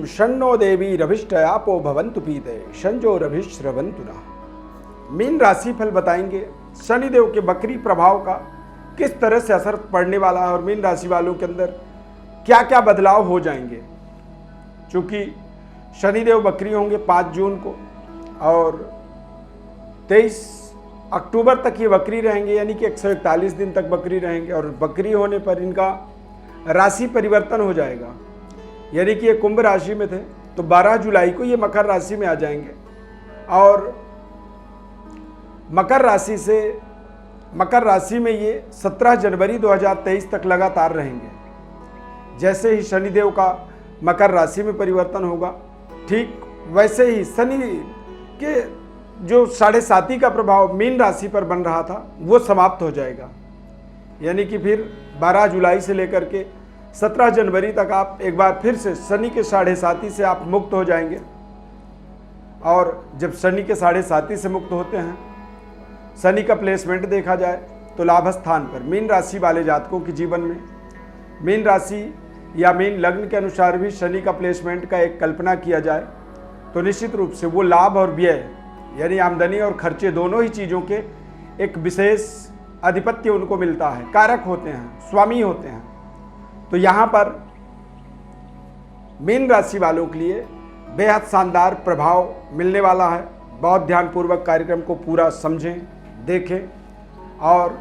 शन्नो देवी रभिष्टयापो भवन्तु पीते शंजो रभिश्रवन्तु नः। मीन राशि फल बताएंगे शनिदेव के वक्री प्रभाव का किस तरह से असर पड़ने वाला है और मीन राशि वालों के अंदर क्या क्या बदलाव हो जाएंगे। चूंकि शनिदेव वक्री होंगे 5 जून को और 23 अक्टूबर तक ये वक्री रहेंगे, यानी कि 141 दिन तक वक्री रहेंगे। और वक्री होने पर इनका राशि परिवर्तन हो जाएगा, यानी कि ये कुंभ राशि में थे तो 12 जुलाई को ये मकर राशि में आ जाएंगे और मकर राशि में ये 17 जनवरी 2023 तक लगातार रहेंगे। जैसे ही शनिदेव का मकर राशि में परिवर्तन होगा, ठीक वैसे ही शनि के जो 7.5 का प्रभाव मीन राशि पर बन रहा था वो समाप्त हो जाएगा, यानी कि फिर 12 जुलाई से लेकर के 17 जनवरी तक आप एक बार फिर से शनि के 7.5 से आप मुक्त हो जाएंगे। और जब शनि के 7.5 से मुक्त होते हैं, शनि का प्लेसमेंट देखा जाए तो लाभ स्थान पर मीन राशि वाले जातकों के जीवन में मीन राशि या मीन लग्न के अनुसार भी शनि का प्लेसमेंट का एक कल्पना किया जाए तो निश्चित रूप से वो लाभ और व्यय, यानी आमदनी और खर्चे, दोनों ही चीज़ों के एक विशेष आधिपत्य उनको मिलता है, कारक होते हैं, स्वामी होते हैं। तो यहाँ पर मीन राशि वालों के लिए बेहद शानदार प्रभाव मिलने वाला है। बहुत ध्यानपूर्वक कार्यक्रम को पूरा समझें, देखें और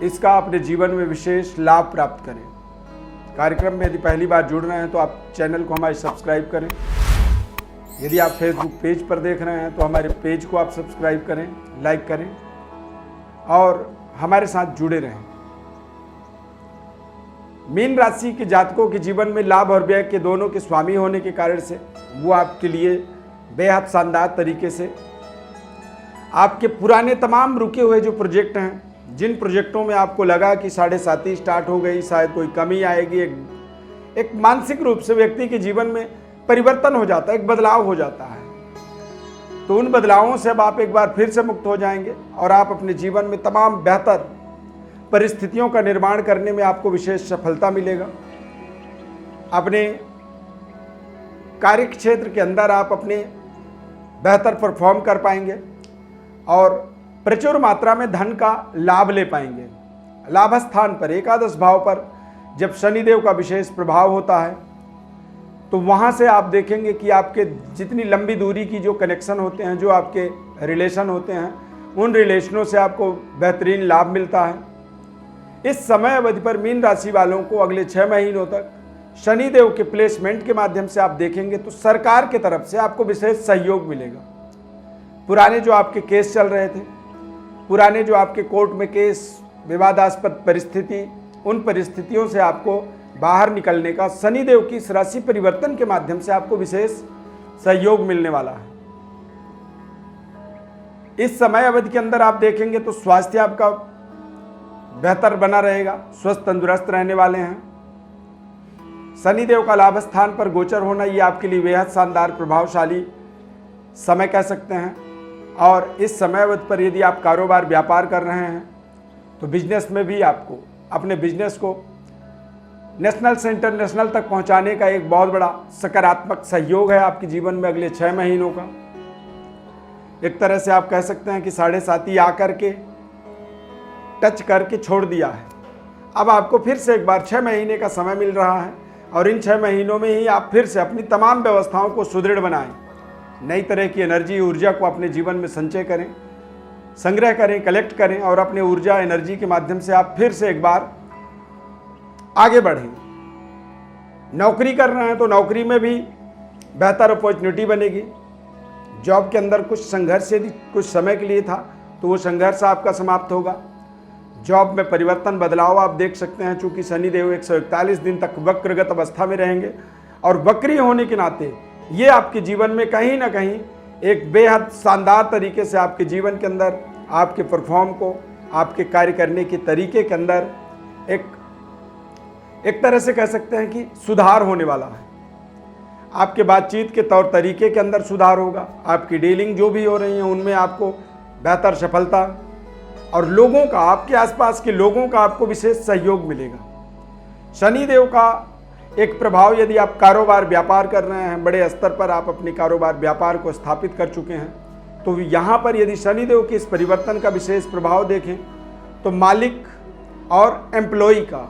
इसका अपने जीवन में विशेष लाभ प्राप्त करें। कार्यक्रम में यदि पहली बार जुड़ रहे हैं तो आप चैनल को हमारे सब्सक्राइब करें। यदि आप फेसबुक पेज पर देख रहे हैं तो हमारे पेज को आप सब्सक्राइब करें, लाइक करें और हमारे साथ जुड़े रहें। मीन राशि के जातकों के जीवन में लाभ और व्यय के दोनों के स्वामी होने के कारण से वो आपके लिए बेहद शानदार तरीके से आपके पुराने तमाम रुके हुए जो प्रोजेक्ट हैं, जिन प्रोजेक्टों में आपको लगा कि 7.5 स्टार्ट हो गई, शायद कोई कमी आएगी, एक मानसिक रूप से व्यक्ति के जीवन में परिवर्तन हो जाता है, एक बदलाव हो जाता है, तो उन बदलावों से अब आप एक बार फिर से मुक्त हो जाएंगे और आप अपने जीवन में तमाम बेहतर परिस्थितियों का निर्माण करने में आपको विशेष सफलता मिलेगा। अपने कार्य क्षेत्र के अंदर आप अपने बेहतर परफॉर्म कर पाएंगे और प्रचुर मात्रा में धन का लाभ ले पाएंगे। लाभ स्थान पर एकादश भाव पर जब शनिदेव का विशेष प्रभाव होता है तो वहाँ से आप देखेंगे कि आपके जितनी लंबी दूरी की जो कनेक्शन होते हैं, जो आपके रिलेशन होते हैं, उन रिलेशनों से आपको बेहतरीन लाभ मिलता है। इस समय अवधि पर मीन राशि वालों को अगले 6 महीनों तक शनिदेव के प्लेसमेंट के माध्यम से आप देखेंगे तो सरकार की तरफ से आपको विशेष सहयोग मिलेगा। पुराने जो आपके केस चल रहे थे, पुराने जो आपके कोर्ट में केस, विवादास्पद परिस्थिति, उन परिस्थितियों से आपको बाहर निकलने का शनिदेव की इस राशि परिवर्तन के माध्यम से आपको विशेष सहयोग मिलने वाला है। इस समय अवधि के अंदर आप देखेंगे तो स्वास्थ्य आपका बेहतर बना रहेगा, स्वस्थ तंदुरुस्त रहने वाले हैं। शनिदेव का लाभ स्थान पर गोचर होना ये आपके लिए बेहद शानदार प्रभावशाली समय कह सकते हैं। और इस समय अवधि पर यदि आप कारोबार व्यापार कर रहे हैं तो बिजनेस में भी आपको अपने बिजनेस को नेशनल से इंटरनेशनल तक पहुंचाने का एक बहुत बड़ा सकारात्मक सहयोग है आपके जीवन में अगले 6 महीनों का। एक तरह से आप कह सकते हैं कि 7.5 आकर के टच करके छोड़ दिया है। अब आपको फिर से एक बार 6 महीने का समय मिल रहा है और इन 6 महीनों में ही आप फिर से अपनी तमाम व्यवस्थाओं को सुदृढ़ बनाएं, नई तरह की एनर्जी, ऊर्जा को अपने जीवन में संचय करें, संग्रह करें, कलेक्ट करें और अपने ऊर्जा, एनर्जी के माध्यम से आप फिर से एक बार आगे बढ़ें। नौकरी कर रहे हैं तो नौकरी में भी बेहतर अपॉर्चुनिटी बनेगी। जॉब के अंदर कुछ संघर्ष यदि कुछ समय के लिए था तो वो संघर्ष आपका समाप्त होगा। जॉब में परिवर्तन, बदलाव आप देख सकते हैं। चूंकि शनिदेव 141 दिन तक वक्रगत अवस्था में रहेंगे और वक्री होने के नाते ये आपके जीवन में कहीं ना कहीं एक बेहद शानदार तरीके से आपके जीवन के अंदर आपके परफॉर्म को, आपके कार्य करने के तरीके के अंदर एक तरह से कह सकते हैं कि सुधार होने वाला है। आपके बातचीत के तौर तरीके के अंदर सुधार होगा। आपकी डीलिंग जो भी हो रही है उनमें आपको बेहतर सफलता और लोगों का, आपके आसपास के लोगों का आपको विशेष सहयोग मिलेगा। शनिदेव का एक प्रभाव यदि आप कारोबार व्यापार कर रहे हैं, बड़े स्तर पर आप अपने कारोबार व्यापार को स्थापित कर चुके हैं, तो यहाँ पर यदि शनिदेव के इस परिवर्तन का विशेष प्रभाव देखें तो मालिक और एम्प्लॉई का,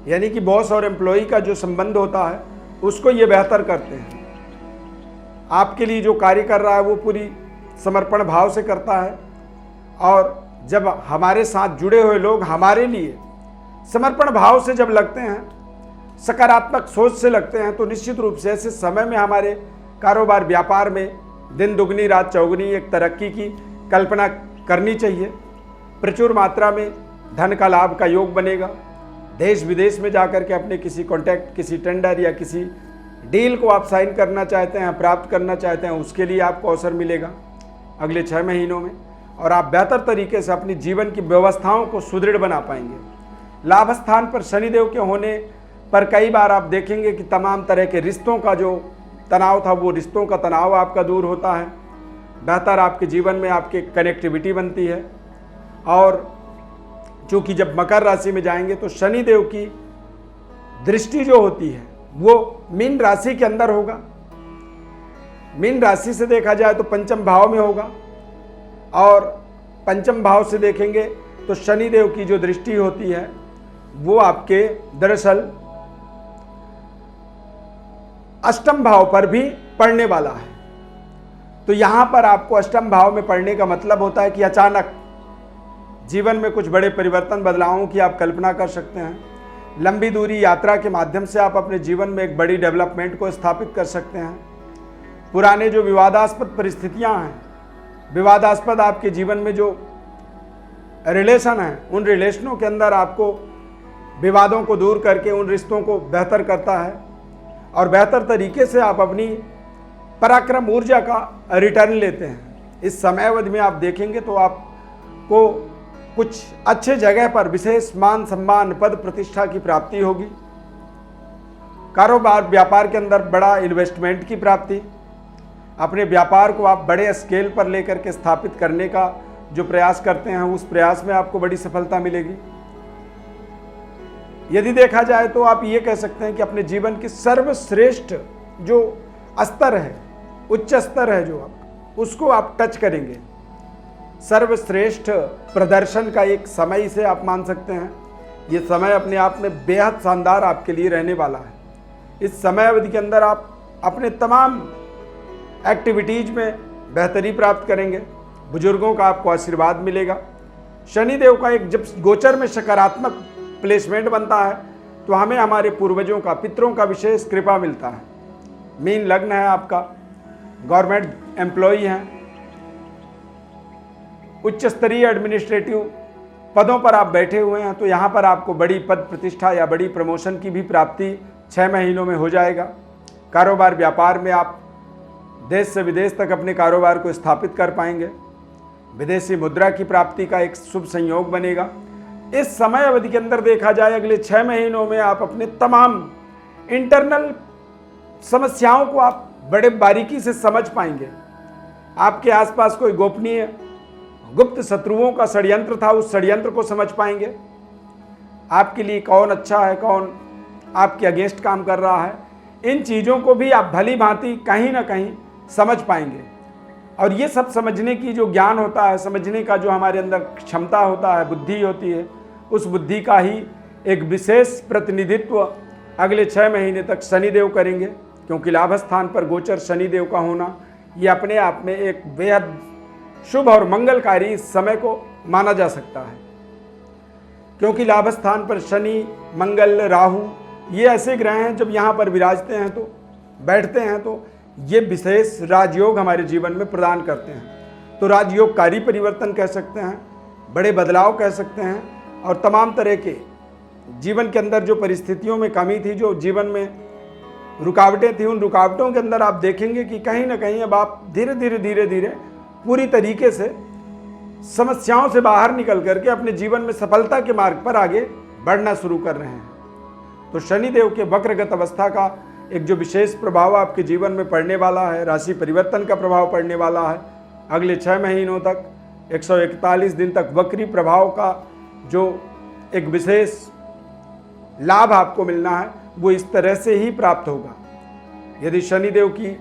यानी कि बॉस और एम्प्लॉई का जो संबंध होता है उसको ये बेहतर करते हैं। आपके लिए जो कार्य कर रहा है वो पूरी समर्पण भाव से करता है, और जब हमारे साथ जुड़े हुए लोग हमारे लिए समर्पण भाव से जब लगते हैं, सकारात्मक सोच से लगते हैं, तो निश्चित रूप से ऐसे समय में हमारे कारोबार व्यापार में दिन दुगनी रात चौगुनी एक तरक्की की कल्पना करनी चाहिए। प्रचुर मात्रा में धन का लाभ का योग बनेगा। देश विदेश में जाकर के अपने किसी कॉन्टैक्ट, किसी टेंडर या किसी डील को आप साइन करना चाहते हैं, प्राप्त करना चाहते हैं, उसके लिए आपको अवसर मिलेगा अगले 6 महीनों में, और आप बेहतर तरीके से अपनी जीवन की व्यवस्थाओं को सुदृढ़ बना पाएंगे। लाभ स्थान पर शनिदेव के होने पर कई बार आप देखेंगे कि तमाम तरह के रिश्तों का जो तनाव था, वो रिश्तों का तनाव आपका दूर होता है। बेहतर आपके जीवन में आपके कनेक्टिविटी बनती है। और चूँकि जब मकर राशि में जाएंगे तो शनिदेव की दृष्टि जो होती है वो मीन राशि के अंदर होगा। मीन राशि से देखा जाए तो पंचम भाव में होगा, और पंचम भाव से देखेंगे तो शनिदेव की जो दृष्टि होती है वो आपके दरअसल अष्टम भाव पर भी पड़ने वाला है। तो यहां पर आपको अष्टम भाव में पड़ने का मतलब होता है कि अचानक जीवन में कुछ बड़े परिवर्तन, बदलावों की आप कल्पना कर सकते हैं। लंबी दूरी यात्रा के माध्यम से आप अपने जीवन में एक बड़ी डेवलपमेंट को स्थापित कर सकते हैं। पुराने जो विवादास्पद परिस्थितियां हैं, विवादास्पद आपके जीवन में जो रिलेशन हैं, उन रिलेशनों के अंदर आपको विवादों को दूर करके उन रिश्तों को बेहतर करता है, और बेहतर तरीके से आप अपनी पराक्रम ऊर्जा का रिटर्न लेते हैं। इस समय अवधि में आप देखेंगे तो आपको कुछ अच्छे जगह पर विशेष मान सम्मान, पद प्रतिष्ठा की प्राप्ति होगी। कारोबार व्यापार के अंदर बड़ा इन्वेस्टमेंट की प्राप्ति, अपने व्यापार को आप बड़े स्केल पर लेकर के स्थापित करने का जो प्रयास करते हैं, उस प्रयास में आपको बड़ी सफलता मिलेगी। यदि देखा जाए तो आप ये कह सकते हैं कि अपने जीवन की सर्वश्रेष्ठ जो स्तर है, उच्च स्तर है जो आप, उसको आप टच करेंगे। सर्वश्रेष्ठ प्रदर्शन का एक समय इसे आप मान सकते हैं। ये समय अपने आप में बेहद शानदार आपके लिए रहने वाला है। इस समय अवधि के अंदर आप अपने तमाम एक्टिविटीज में बेहतरी प्राप्त करेंगे। बुजुर्गों का आपको आशीर्वाद मिलेगा। शनिदेव का एक जब गोचर में सकारात्मक प्लेसमेंट बनता है तो हमें हमारे पूर्वजों का, पितरों का विशेष कृपा मिलता है। मीन लग्न है आपका, गवर्नमेंट एम्प्लॉई हैं, उच्च स्तरीय एडमिनिस्ट्रेटिव पदों पर आप बैठे हुए हैं, तो यहाँ पर आपको बड़ी पद प्रतिष्ठा या बड़ी प्रमोशन की भी प्राप्ति 6 महीनों में हो जाएगा। कारोबार व्यापार में आप देश से विदेश तक अपने कारोबार को स्थापित कर पाएंगे। विदेशी मुद्रा की प्राप्ति का एक शुभ संयोग बनेगा। इस समय अवधि के अंदर देखा जाए अगले 6 महीनों में आप अपने तमाम इंटरनल समस्याओं को आप बड़े बारीकी से समझ पाएंगे। आपके आसपास कोई गोपनीय गुप्त शत्रुओं का षड्यंत्र था, उस षड्यंत्र को समझ पाएंगे। आपके लिए कौन अच्छा है, कौन आपके अगेंस्ट काम कर रहा है, इन चीज़ों को भी आप भली भांति कहीं ना कहीं समझ पाएंगे। और ये सब समझने की जो ज्ञान होता है, समझने का जो हमारे अंदर क्षमता होता है, बुद्धि होती है, उस बुद्धि का ही एक विशेष प्रतिनिधित्व अगले 6 महीने तक शनिदेव करेंगे। क्योंकि लाभ स्थान पर गोचर शनिदेव का होना ये अपने आप में एक बेहद शुभ और मंगलकारी इस समय को माना जा सकता है। क्योंकि लाभ स्थान पर शनि, मंगल, राहु ये ऐसे ग्रह हैं जब यहाँ पर विराजते हैं तो बैठते हैं तो ये विशेष राजयोग हमारे जीवन में प्रदान करते हैं। तो राजयोगकारी परिवर्तन कह सकते हैं, बड़े बदलाव कह सकते हैं, और तमाम तरह के जीवन के अंदर जो परिस्थितियों में कमी थी, जो जीवन में रुकावटें थी, उन रुकावटों के अंदर आप देखेंगे कि कहीं ना कहीं अब आप धीरे धीरे पूरी तरीके से समस्याओं से बाहर निकल करके अपने जीवन में सफलता के मार्ग पर आगे बढ़ना शुरू कर रहे हैं। तो शनिदेव के वक्रगत अवस्था का एक जो विशेष प्रभाव आपके जीवन में पड़ने वाला है, राशि परिवर्तन का प्रभाव पड़ने वाला है अगले 6 महीनों तक, 141 दिन तक वक्री प्रभाव का जो एक विशेष लाभ आपको मिलना है, वो इस तरह से ही प्राप्त होगा। यदि शनिदेव की,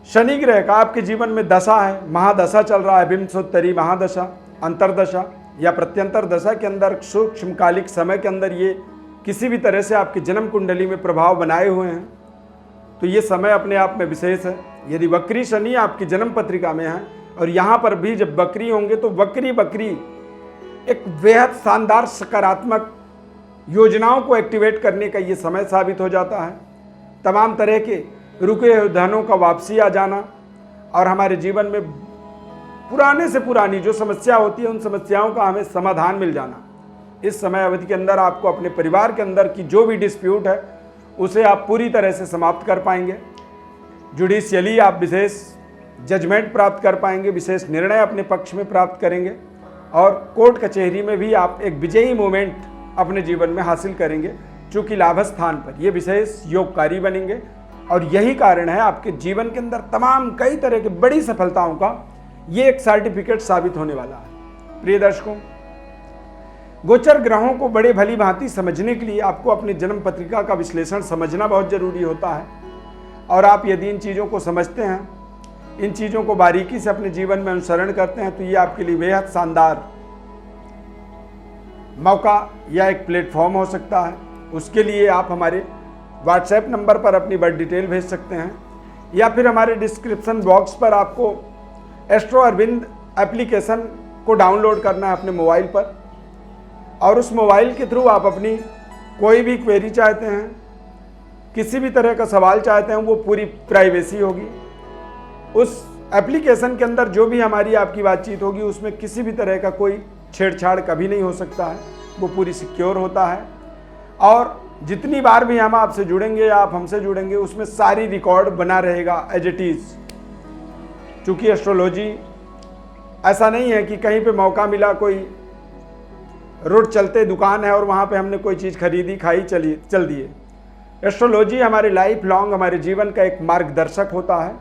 शनि ग्रह का आपके जीवन में दशा है, महादशा चल रहा है, विंशोत्तरी महादशा, अंतरदशा या प्रत्यंतर दशा के अंदर सूक्ष्मकालिक समय के अंदर ये किसी भी तरह से आपकी जन्म कुंडली में प्रभाव बनाए हुए हैं, तो ये समय अपने आप में विशेष है। यदि वक्री शनि आपकी जन्म पत्रिका में है और यहाँ पर भी जब वक्री होंगे तो वक्री एक बेहद शानदार सकारात्मक योजनाओं को एक्टिवेट करने का ये समय साबित हो जाता है। तमाम तरह के रुके हुए धनों का वापसी आ जाना और हमारे जीवन में पुराने से पुरानी जो समस्या होती है उन समस्याओं का हमें समाधान मिल जाना। इस समय अवधि के अंदर आपको अपने परिवार के अंदर की जो भी डिस्प्यूट है उसे आप पूरी तरह से समाप्त कर पाएंगे। जुडिशियली आप विशेष जजमेंट प्राप्त कर पाएंगे, विशेष निर्णय अपने पक्ष में प्राप्त करेंगे और कोर्ट कचहरी में भी आप एक विजयी मोमेंट अपने जीवन में हासिल करेंगे, चूँकि लाभ स्थान पर ये विशेष योगकारी बनेंगे। और यही कारण है आपके जीवन के अंदर तमाम कई तरह की बड़ी सफलताओं का ये एक सर्टिफिकेट साबित होने वाला है। प्रिय दर्शकों, गोचर ग्रहों को बड़े भली भांति समझने के लिए आपको अपनी जन्म पत्रिका का विश्लेषण समझना बहुत जरूरी होता है। और आप यदि इन चीज़ों को समझते हैं, इन चीज़ों को बारीकी से अपने जीवन में अनुसरण करते हैं, तो ये आपके लिए बेहद शानदार मौका या एक प्लेटफॉर्म हो सकता है। उसके लिए आप हमारे व्हाट्सएप नंबर पर अपनी बर्थ डिटेल भेज सकते हैं या फिर हमारे डिस्क्रिप्शन बॉक्स पर आपको एस्ट्रो अरविंद एप्लीकेशन को डाउनलोड करना है अपने मोबाइल पर, और उस मोबाइल के थ्रू आप अपनी कोई भी क्वेरी चाहते हैं, किसी भी तरह का सवाल चाहते हैं, वो पूरी प्राइवेसी होगी। उस एप्लीकेशन के अंदर जो भी हमारी आपकी बातचीत होगी उसमें किसी भी तरह का कोई छेड़छाड़ कभी नहीं हो सकता है, वो पूरी सिक्योर होता है। और जितनी बार भी हम आपसे जुड़ेंगे या आप हमसे जुड़ेंगे उसमें सारी रिकॉर्ड बना रहेगा एज इट इज़। चूँकि एस्ट्रोलॉजी ऐसा नहीं है कि कहीं पे मौका मिला, कोई रोड चलते दुकान है और वहाँ पे हमने कोई चीज़ खरीदी, खाई, चल दिए। एस्ट्रोलॉजी हमारे लाइफ लॉन्ग हमारे जीवन का एक मार्गदर्शक होता है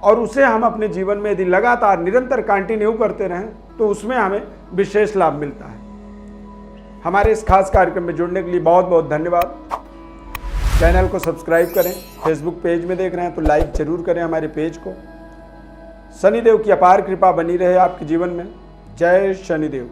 और उसे हम अपने जीवन में यदि लगातार निरंतर कंटिन्यू करते रहें तो उसमें हमें विशेष लाभ मिलता है। हमारे इस खास कार्यक्रम में जुड़ने के लिए बहुत बहुत धन्यवाद। चैनल को सब्सक्राइब करें, फेसबुक पेज में देख रहे हैं तो लाइक जरूर करें हमारे पेज को। शनिदेव की अपार कृपा बनी रहे आपके जीवन में। जय शनिदेव।